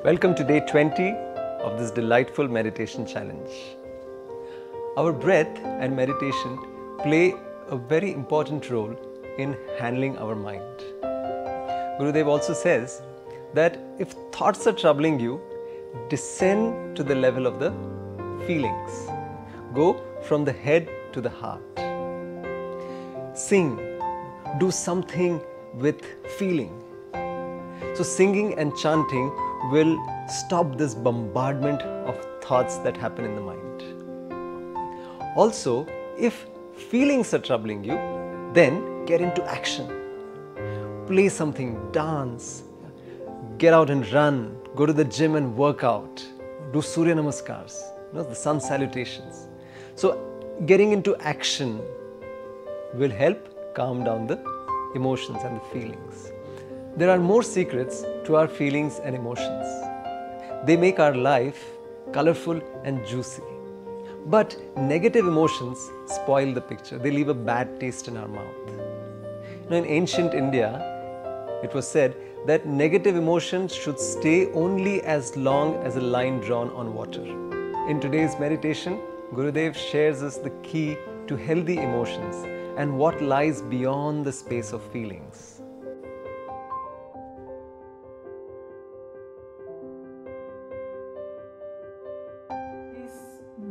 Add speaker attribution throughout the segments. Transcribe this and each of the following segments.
Speaker 1: Welcome to day 20 of this delightful meditation challenge. Our breath and meditation play a very important role in handling our mind. Gurudev also says that if thoughts are troubling you, descend to the level of the feelings. Go from the head to the heart. Sing, do something with feeling. So singing and chanting will stop this bombardment of thoughts that happen in the mind. Also, if feelings are troubling you, then get into action. Play something, dance, get out and run, go to the gym and work out, do Surya Namaskars, the sun salutations. So getting into action will help calm down the emotions and the feelings. There are more secrets to our feelings and emotions. They make our life colorful and juicy. But negative emotions spoil the picture. They leave a bad taste in our mouth. In ancient India, it was said that negative emotions should stay only as long as a line drawn on water. In today's meditation, Gurudev shares us the key to healthy emotions and what lies beyond the space of feelings.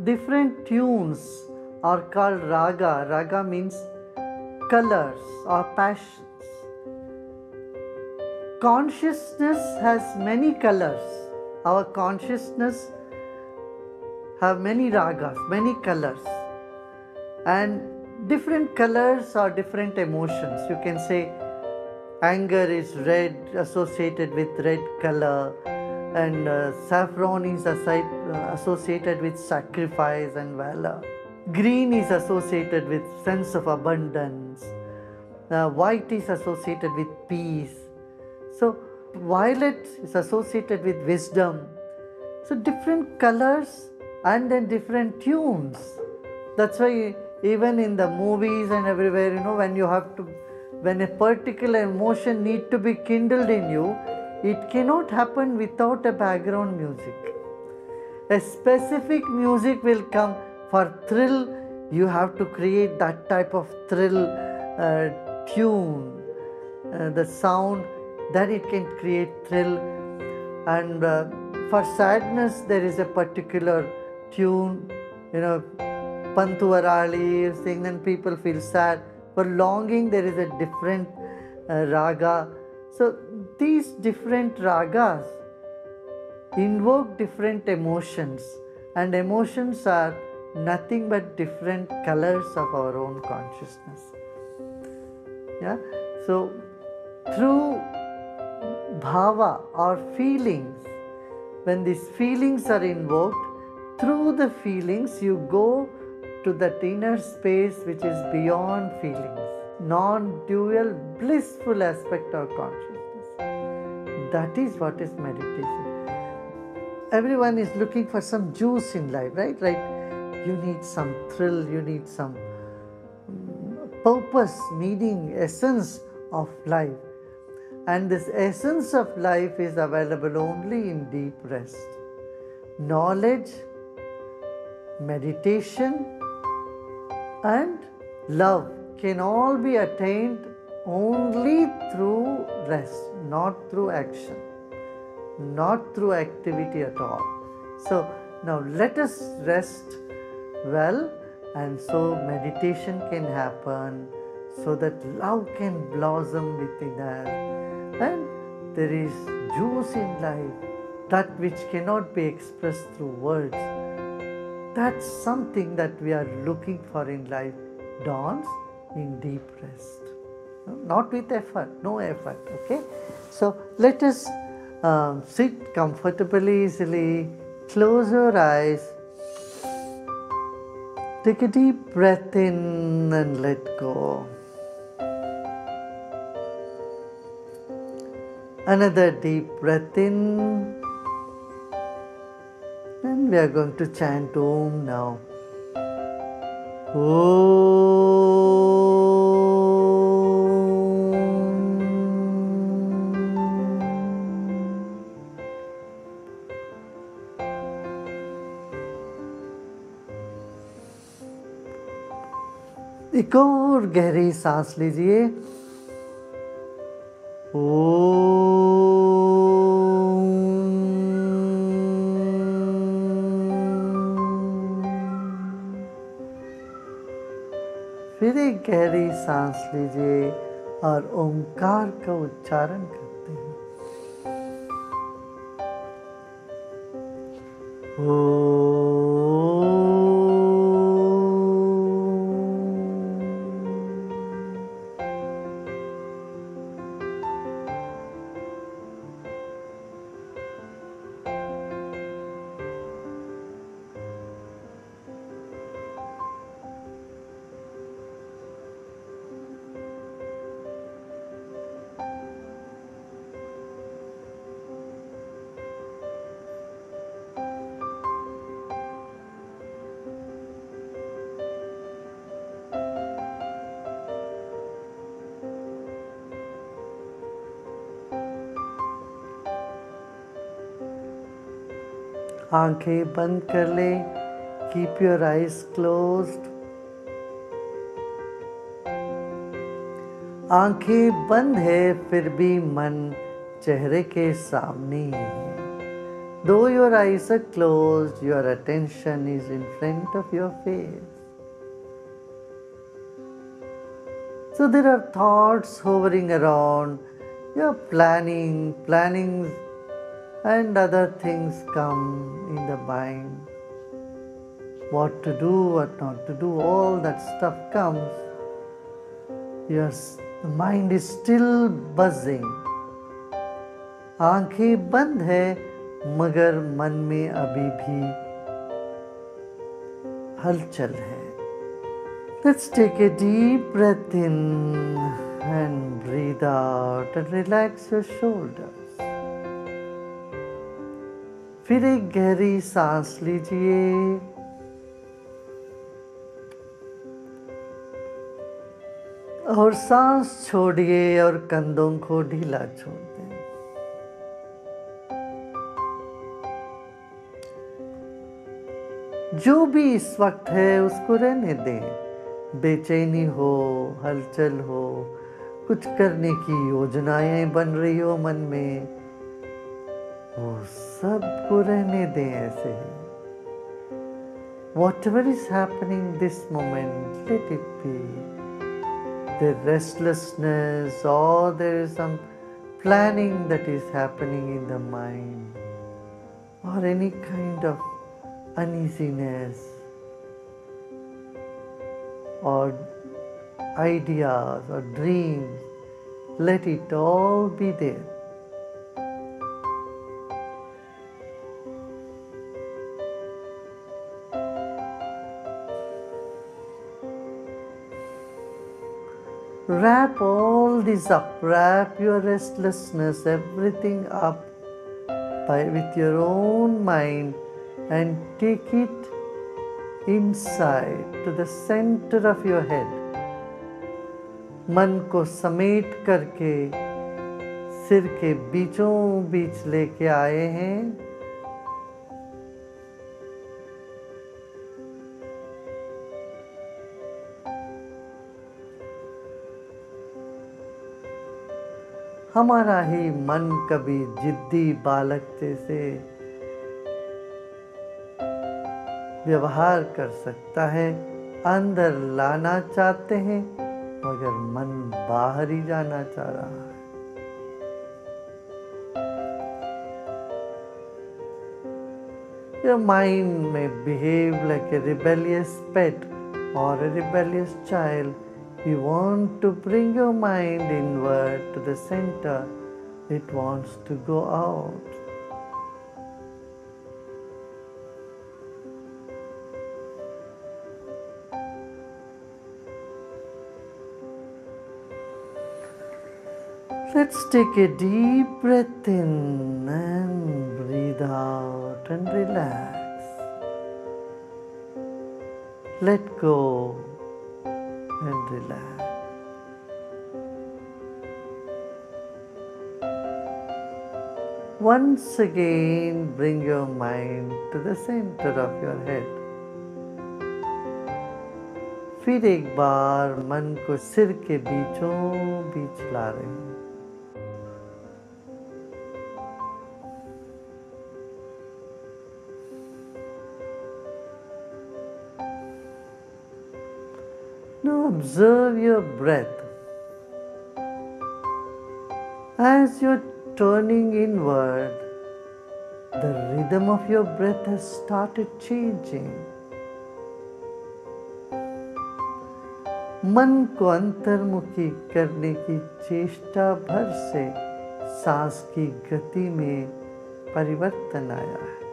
Speaker 2: Different tunes are called raga. Raga means colors or passions. Consciousness has many colors. Our consciousness have many ragas, many colors. And different colors are different emotions. You can say anger is red, associated with red color. And saffron is associated with sacrifice and valor. Green is associated with sense of abundance. White is associated with peace. So violet is associated with wisdom. So different colors and then different tunes. That's why even in the movies and everywhere, when a particular emotion need to be kindled in you, it cannot happen without a background music. A specific music will come for thrill. You have to create that type of thrill tune, the sound, then it can create thrill. And for sadness, there is a particular tune, Pantuvarali, saying then people feel sad. For longing, there is a different raga. So these different ragas invoke different emotions, and emotions are nothing but different colors of our own consciousness. Yeah? So through bhava or feelings, when these feelings are invoked, through the feelings you go to that inner space which is beyond feelings. Non-dual, blissful aspect of consciousness. That is what is meditation. Everyone is looking for some juice in life, right? You need some thrill, you need some purpose, meaning, essence of life. And this essence of life is available only in deep rest. Knowledge, meditation, and love can all be attained only through rest, not through action, not through activity at all. So now let us rest well, and so meditation can happen, so that love can blossom within us, and there is juice in life, that which cannot be expressed through words. That's something that we are looking for in life, dawns in deep rest. Not with effort, no effort, okay? So let us sit comfortably, easily, close your eyes, take a deep breath in and let go. Another deep breath in, and we are going to chant Om now. Om. एक और गहरी सांस लीजिए। फिर एक गहरी सांस लीजिए और ओंकार का उच्चारण करते हैं। आंखें बंद कर ले। Keep your eyes closed. आंखें बंद है फिर भी मन चेहरे के सामने ही है। Though your eyes are closed, your attention is in front of your face. So there are thoughts hovering around. You're planning, and other things come in the mind. What to do, what not to do, all that stuff comes. The mind is still buzzing. आंखें बंद है मगर मन में अभी भी हलचल है। Let's take a deep breath in and breathe out and relax your shoulders. फिर एक गहरी सांस लीजिए और सांस छोड़िए और कंधों को ढीला छोड़ दें। जो भी इस वक्त है उसको रहने दें। बेचैनी हो, हलचल हो, कुछ करने की योजनाएं बन रही हो मन में, वो सब को रहने दें ऐसे ही। Whatever is happening this moment, let it be. The restlessness or there is some planning that is happening in the mind or any kind of uneasiness or ideas or dreams, let it all be there. Wrap all this up, wrap your restlessness, everything up with your own mind and take it inside to the center of your head. मन को समेट करके सिर के बीचों बीच लेके आए हैं। हमारा ही मन कभी जिद्दी बालक जैसे व्यवहार कर सकता है। अंदर लाना चाहते हैं मगर मन बाहर ही जाना चाह रहा है। Your mind may behave like a rebellious pet or a rebellious child. You want to bring your mind inward to the center. It wants to go out. Let's take a deep breath in and breathe out and relax. Let go and relax. Once again, bring your mind to the center of your head. फिर एक बार मन को सिर के बीचों बीच ला रहे हैं। Now observe your breath. As you're turning inward, the rhythm of your breath has started changing. मन को अंतर्मुखी करने की चेष्टा भर से सांस की गति में परिवर्तन आया है।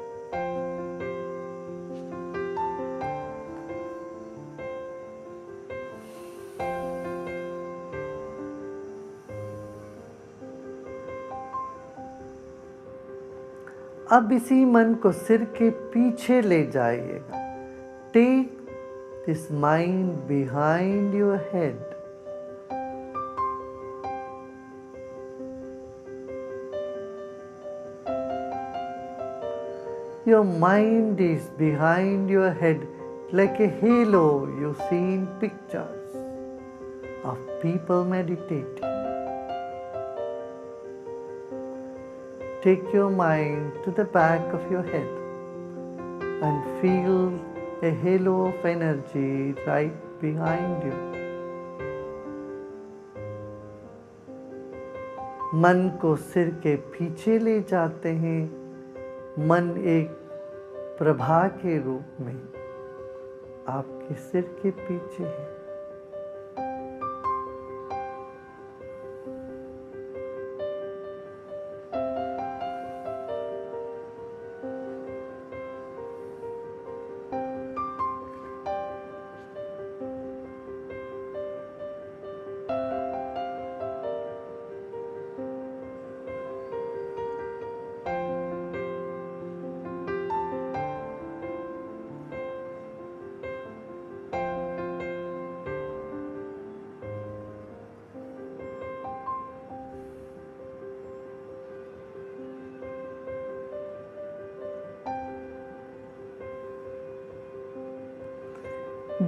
Speaker 2: अब इसी मन को सिर के पीछे ले जाइएगा। Take this mind behind your head. Your mind is behind your head like a halo you see in pictures of people meditating. Take your mind to the back of your head and feel a halo of energy right behind you. मन को सिर के पीछे ले जाते हैं। मन एक प्रभा के रूप में आपके सिर के पीछे है।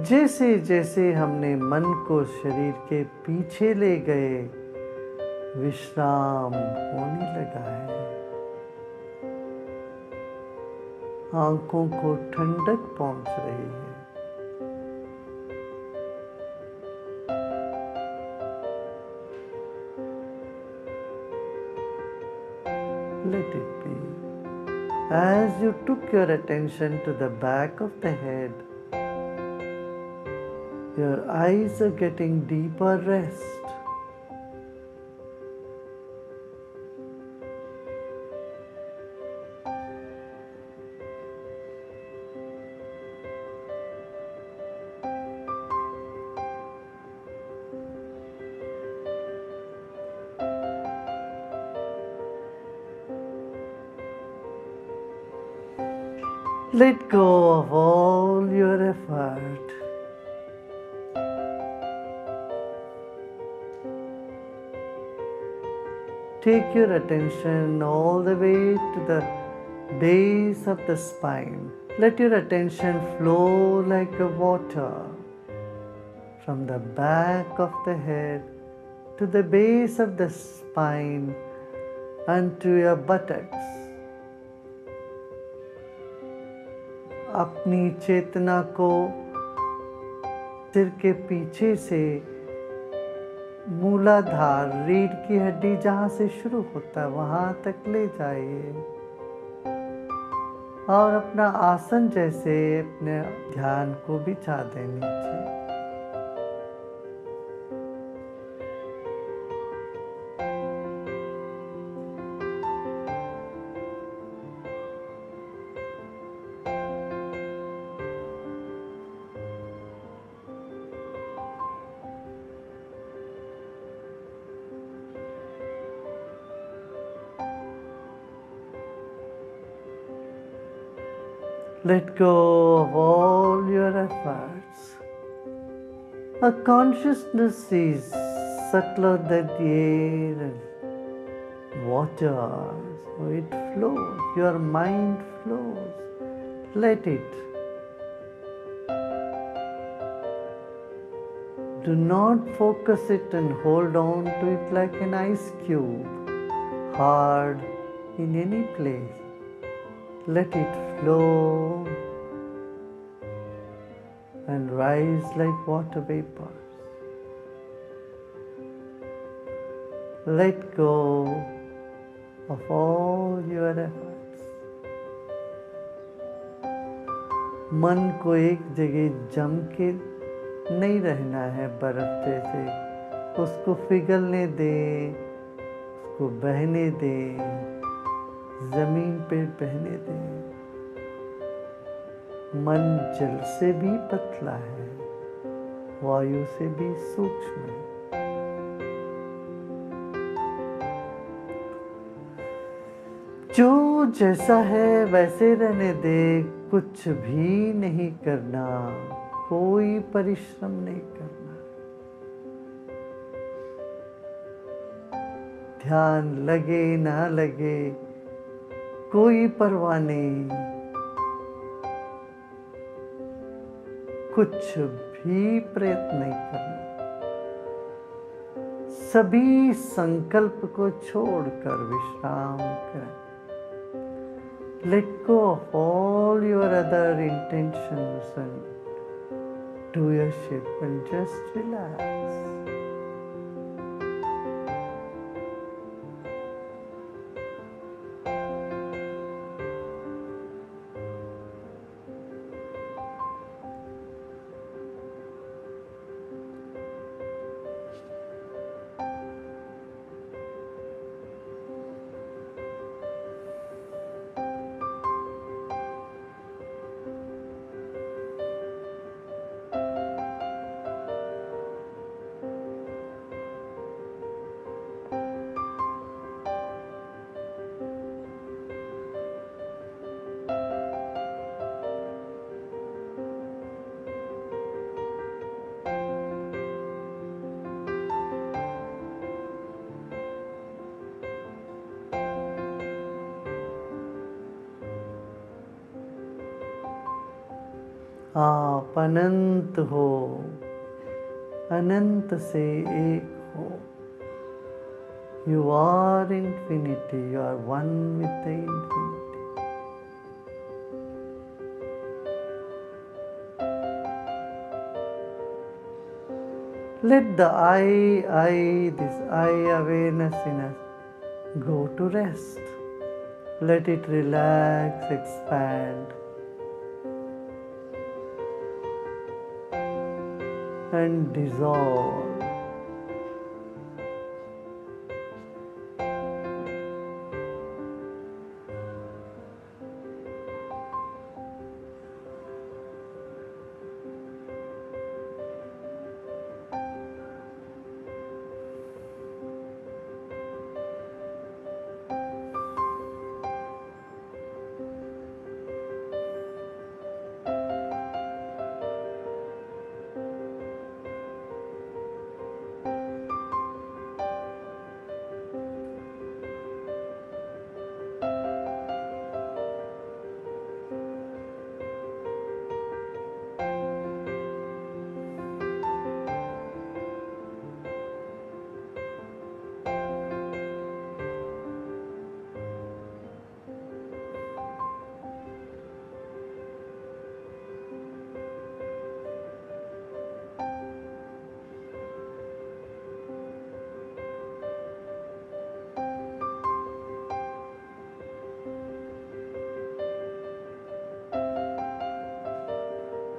Speaker 2: जैसे जैसे हमने मन को शरीर के पीछे ले गए, विश्राम होने लगा है। आंखों को ठंडक पहुंच रही है। Let it be. As you took your attention to the back of the head, your eyes are getting deeper rest. Let go of all your effort. Take your attention all the way to the base of the spine. Let your attention flow like a water from the back of the head to the base of the spine and to your buttocks. अपनी चेतना को सिर के पीछे से मूलाधार, रीढ़ की हड्डी जहाँ से शुरू होता है वहाँ तक ले जाइए और अपना आसन जैसे अपने ध्यान को बिछा दें नीचे। Let go of all your efforts. A consciousness is subtler than the air and water, so it flows. Your mind flows. Let it. Do not focus it and hold on to it like an ice cube, hard in any place. Let it flow and rise like water vapors. Let go of all your efforts. मन को एक जगह जम के नहीं रहना है बर्फ जैसे, उसको पिघलने दे, उसको बहने दे, जमीन पे बहने दे। मन जल से भी पतला है, वायु से भी सूक्ष्म है। जो जैसा है वैसे रहने दे, कुछ भी नहीं करना, कोई परिश्रम नहीं करना। ध्यान लगे ना लगे कोई परवाह नहीं, कुछ भी प्रयत्न नहीं करना। सभी संकल्प को छोड़कर विश्राम करें। Let go of all your other intentions and doership and just relax. आप अनंत हो, अनंत से एक हो। You are infinity, you are one with the infinity. Let the this I awareness in us go to rest. Let it relax, expand, and dissolve.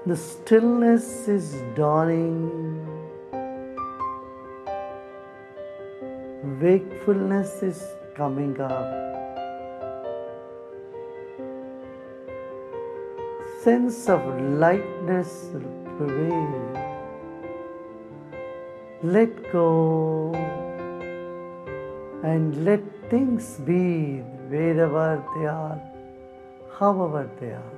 Speaker 2: The stillness is dawning. Wakefulness is coming up. Sense of lightness will prevail. Let go and let things be wherever they are, however they are.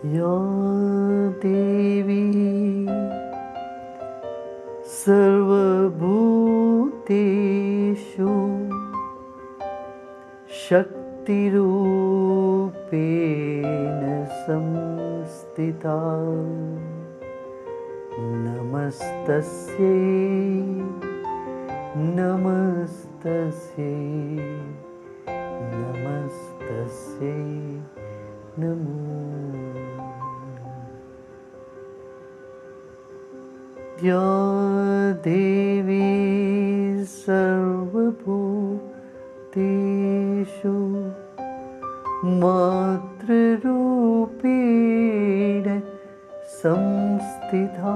Speaker 2: या देवी सर्वभूतेषु शक्तिरूपेण संस्थिता नमस्तस्यै नमस्तस्यै नमस्तस्यै नमो या देवी सर्वभूतेषु मातृरूपेण संस्थिता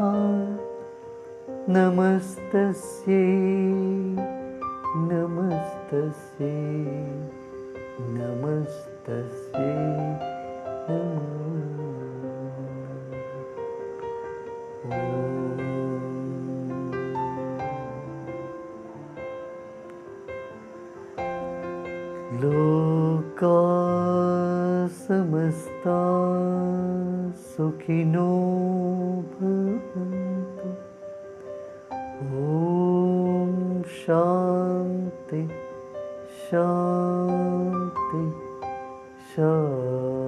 Speaker 2: नमस्तस्यै नमस्तस्यै नमस्तस्यै नमो लोका समस्ता सुखिनो भवन्तु ॐ शान्ति शान्ति शान्ति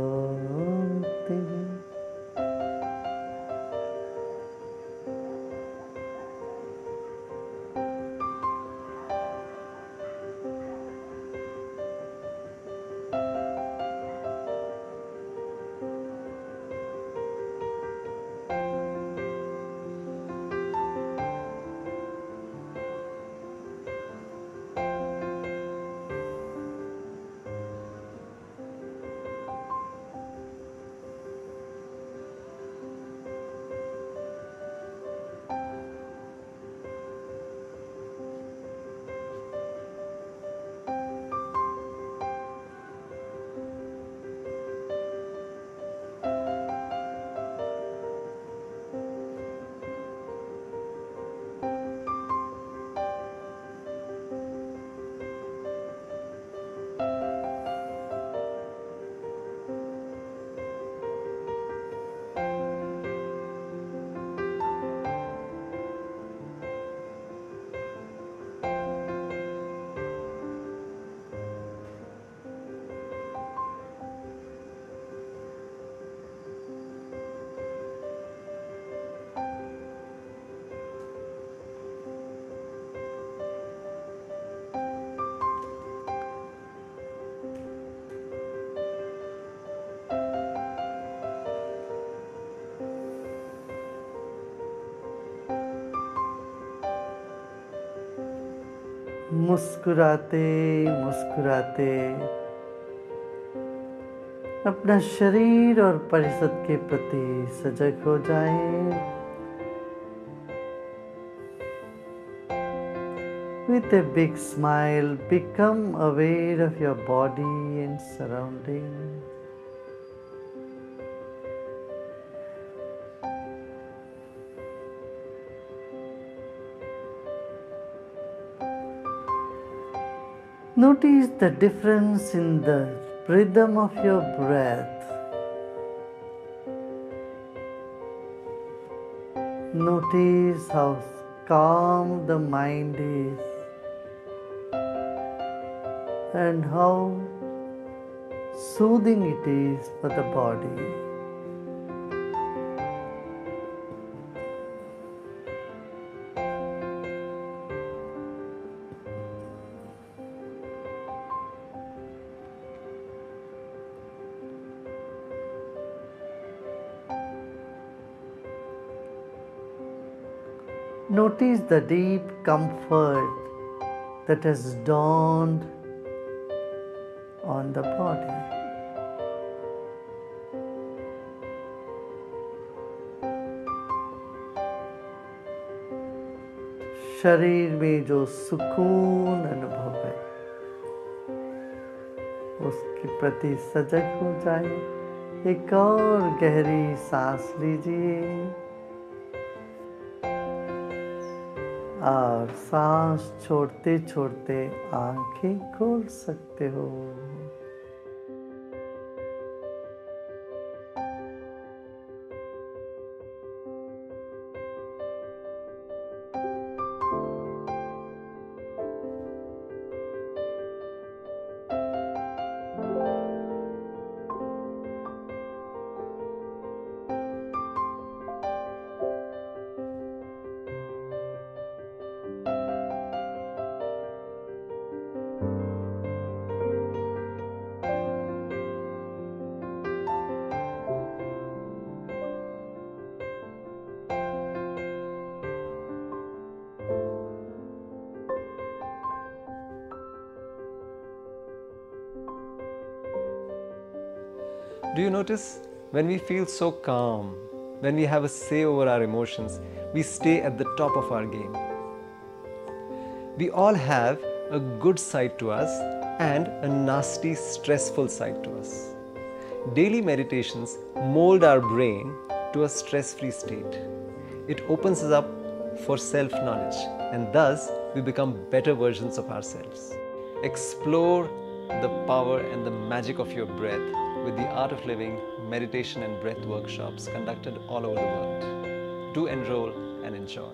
Speaker 2: मुस्कुराते मुस्कुराते अपना शरीर और परिषद के प्रति सजग हो जाएं। With a big smile, become aware of your body and surroundings. Notice the difference in the rhythm of your breath. Notice how calm the mind is and how soothing it is for the body. Notice the deep comfort that has dawned on the body. शरीर में जो सुकून अनुभव है उसके प्रति सजग हो जाए। एक और गहरी सांस लीजिए और सांस छोड़ते छोड़ते आंखें खोल सकते हो।
Speaker 1: Do you notice when we feel so calm, when we have a say over our emotions, we stay at the top of our game? We all have a good side to us and a nasty, stressful side to us. Daily meditations mold our brain to a stress-free state. It opens us up for self-knowledge, and thus we become better versions of ourselves. Explore the power and the magic of your breath with the Art of Living meditation and breath workshops conducted all over the world. Do enroll and enjoy.